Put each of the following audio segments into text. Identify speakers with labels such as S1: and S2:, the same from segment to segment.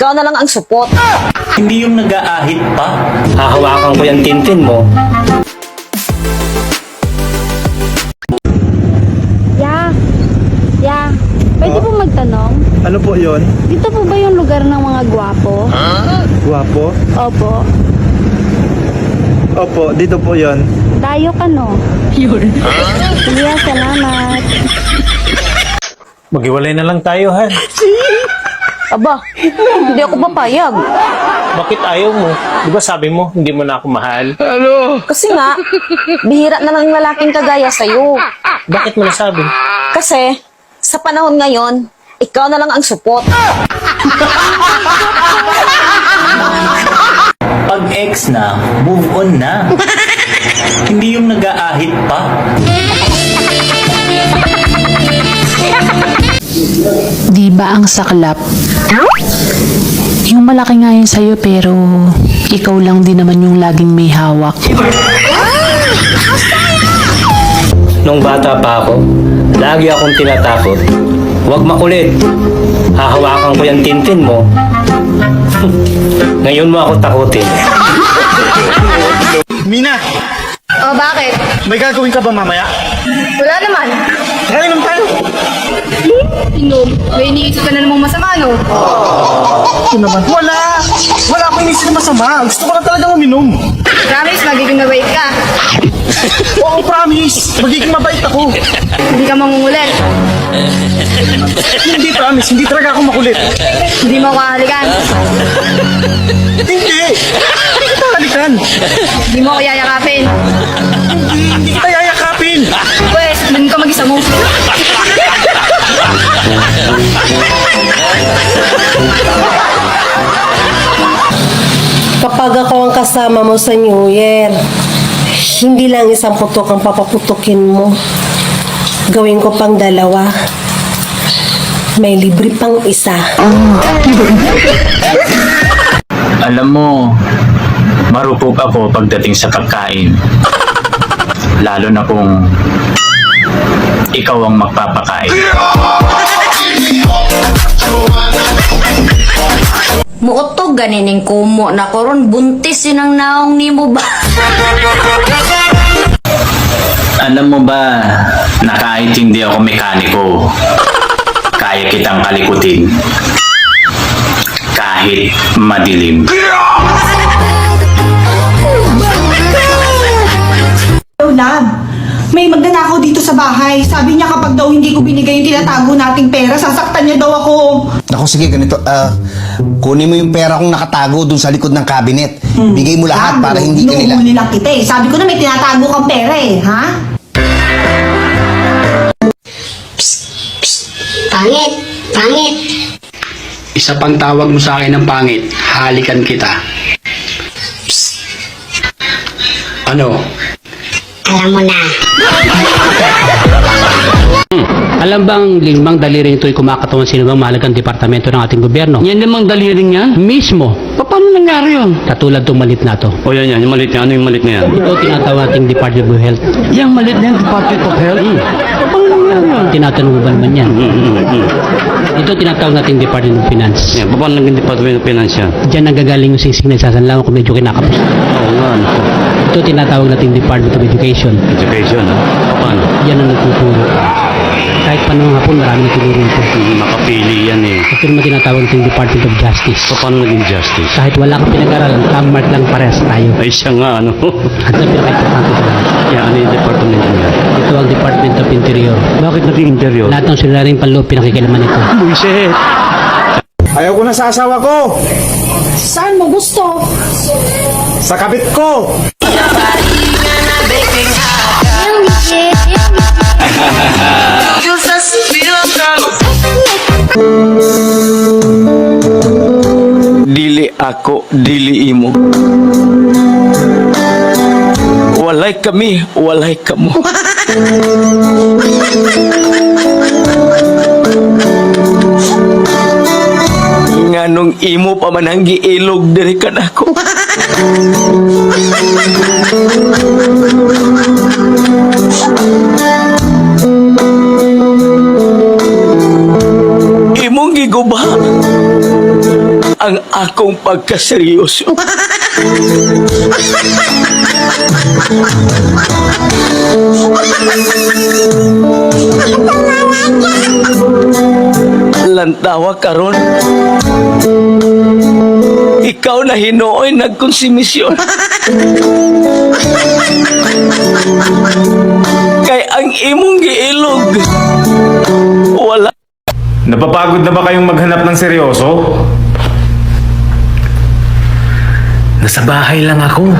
S1: ikaw na lang ang supot.
S2: Hindi yung nag-aahit pa.
S3: Hahawakan ko yung tintin mo.
S4: Ya, pwede po magtanong?
S5: Ano po yon?
S4: Dito po ba yung lugar ng mga gwapo?
S5: Guwapo?
S4: Opo.
S5: Opo, dito po yon.
S4: Dayo ka no? Sige, salamat.
S3: Maghiwalay na lang tayo, Han.
S1: Aba, hindi ako papayag.
S3: Bakit ayaw mo? Di ba sabi mo, hindi mo na ako mahal?
S1: Kasi nga, bihira na lang yung lalaking kagaya sa'yo.
S3: Bakit mo nasabi?
S1: Kasi, sa panahon ngayon, ikaw na lang ang supot.
S2: Pag ex na, move on na. Hindi yung nag-aahit pa.
S6: Di ba ang saklap? Yung malaki nga yun sa'yo pero ikaw lang din naman yung laging may hawak.
S3: Nung bata pa ako, lagi akong tinatakot. Huwag makulit. Hahawakan ko yung tintin mo. Ngayon mo ako takutin.
S5: Mina,
S4: Oh, bakit?
S5: may gagawin ka ba mamaya?
S4: Wala naman.
S5: Tara, inom tayo.
S4: Inom. May iniisip ka na namang masama, no?
S5: Ito naman. Wala! Wala akong inisip na masama. Gusto ko lang talaga uminom.
S4: Promise, magiging mabait ka.
S5: Oo, promise. Magiging mabait ako.
S4: Hindi ka mangungulit.
S5: Hindi, promise. Hindi talaga ako makulit.
S4: Hindi mo kahalikan.
S5: Hindi! Hindi kita halikan.
S4: Hindi mo ko yayakapin.
S5: Hindi kita yayakapin.
S4: Pwes, dun ka mag-isa mo.
S7: Kapag ako ang kasama mo sa New Year, hindi lang isang putok ang papaputukin mo. Gawin ko pang dalawa. May libre pang isa.
S2: Alam mo, marupok ako pagdating sa pagkain. Lalo na kung ikaw ang magpapakain.
S8: Muotog ganining kumo na koron buntis sinang naong nimo ba?
S2: Alam mo ba na kahit hindi ako mekaniko, kaya kitang kalikutin. Kahit madilim.
S9: Love, may magnanakaw dito sa bahay. Sabi niya kapag daw hindi ko binigay yung tinatago nating pera, sasaktan niya daw ako.
S10: Ako, sige, ganito. Kunin mo yung pera kong nakatago dun sa likod ng cabinet. Bigay mo lahat para hindi ka nila...
S9: Nuhuli lang kita eh. Sabi ko na may tinatago kang pera eh, ha?
S11: Pangit! Pangit!
S12: Isa pang tawag mo sa akin ng pangit, halikan kita. Ano?
S11: Alam mo na.
S12: Alam bang limang daliri nito'y kumakatawan sino bang mahalagang departamento ng ating gobyerno? Yan limang daliring yan? Mismo. Paano nangyari yun? Katulad itong malit na to. O yan, yung malit na. Ano yung malit na yan? Ito tinatawag nating Department of Health. Yung malit na yan, Department of Health? Paano nangyari yun? Tinatanong mo ba naman yan? Ito tinatawag nating Department of Finance. Yan, paano naging Department of Finance yan? Diyan nanggagaling yung singsing nagsasanlaw kung medyo kinakapos. Oo nga. Ito tinatawag nating Department of Education. Education, ha? Paano? Yan ang nagtuturo. Kahit pa nung hapon, marami na tinuro ito. Makapili yan eh. Ito naman tinatawag nating Department of Justice. Paano naging justice? Kahit wala kang pinag-aralan, tag-mark lang parehas tayo. Ay siya nga, ano? At ang pinaka-importante sa lahat. Yan, ano yung department niya? Ito ang Department of Interior. Bakit naging interior? Lahat ng sularing panloob, pinakikilaman ito. Buisit!
S5: Ayaw ko na sa asawa ko.
S9: Saan mo gusto?
S5: Sa kabit ko.
S3: Dili ako, dili imo. Walay kami, walay kamo. Nganong imo pa man ang giilog diri kanako. Imong giguba. ang akong pagkaseryoso. Lantawa karon. Ikaw na hinuoy nagkonsumisyon. Kay ang imong giilog. Wala.
S5: Napapagod na ba kayong maghanap ng seryoso?
S3: Nasa bahay lang ako.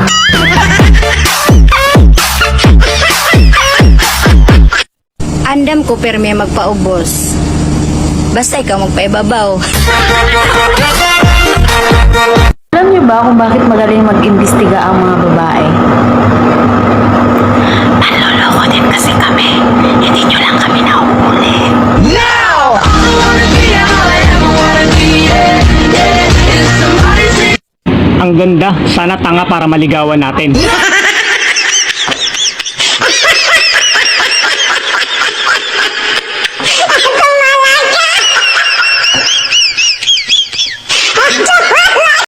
S8: Andam ko permi magpaubos. Basta ikaw magpaibabaw.
S1: Alam niyo ba kung bakit magaling mag-imbestiga ang mga babae? Manloloko din kasi kami. Hindi niyo lang kami nahuhuli.
S12: Ang ganda. Sana tanga para maligawan natin.